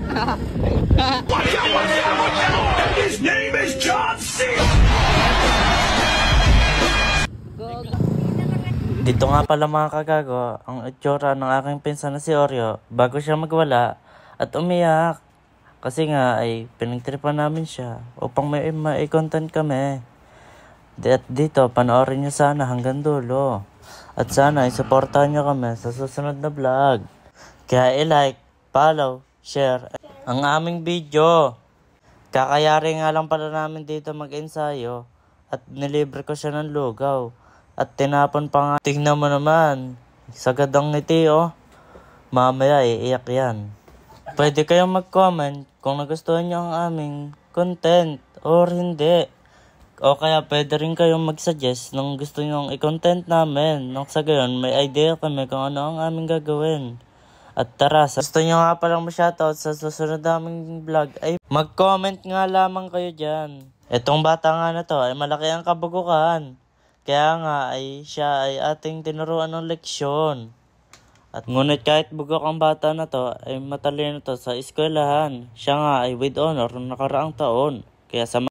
Watch out, watch out, watch out! His name is John C. Dito nga pala mga kagago, ang itsura ng aking pinsan na si Oreo bago siya magwala at umiyak. Kasi nga ay pinagtripan namin siya upang may content kami. At dito, panoorin nyo sana hanggang dulo. At sana isuportahan nyo kami sa susunod na vlog. Kaya i-like, follow, share ang aming video. Kakayari nga lang pala namin dito mag-ensayo at nilibre ko siya ng lugaw. At tinapon pa nga. Tingnan mo naman. Sagad ang ngiti oh. Mamaya iiyak yan. Pwede kayong mag-comment kung nagustuhan nyo ang aming content or hindi. O kaya pwede rin kayong mag-suggest ng gusto nyo i-content namin. Nang sa gayon may idea kami kung ano ang aming gagawin. At tara, sa gusto nyo nga palang ma-shoutout sa susunod naming vlog ay mag-comment nga lamang kayo dyan. Etong bata nga na to ay malaki ang kabugukan. Kaya nga ay siya ay ating tinuruan ng leksyon. At ngunit kahit bugok ang bata na to ay matalino to sa eskwelahan. Siya nga ay with honor noong nakaraang taon. Kaya sa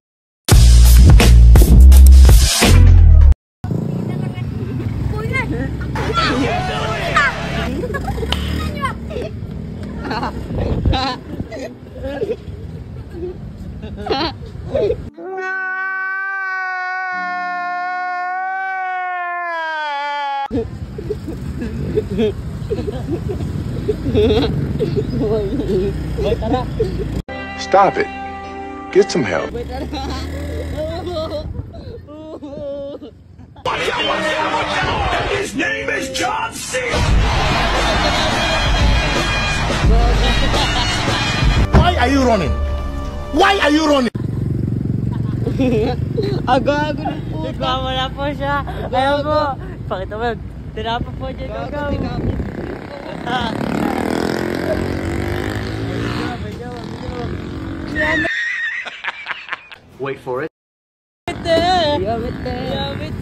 Stop it. Get some help. Watch out, watch out, watch out! His name is John C. Why are you running? Why are you running? Agago ng puta. Nagmamala po siya. Ayaw po. Pakita mo. Tinapon po dyan. Agaw. Wait for it. Yamit.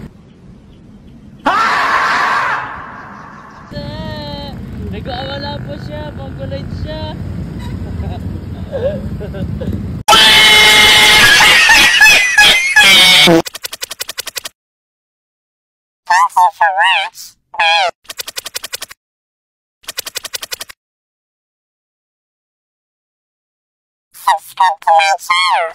Nagmamala po siya. Pangkulay siya. Subscribe to my channel.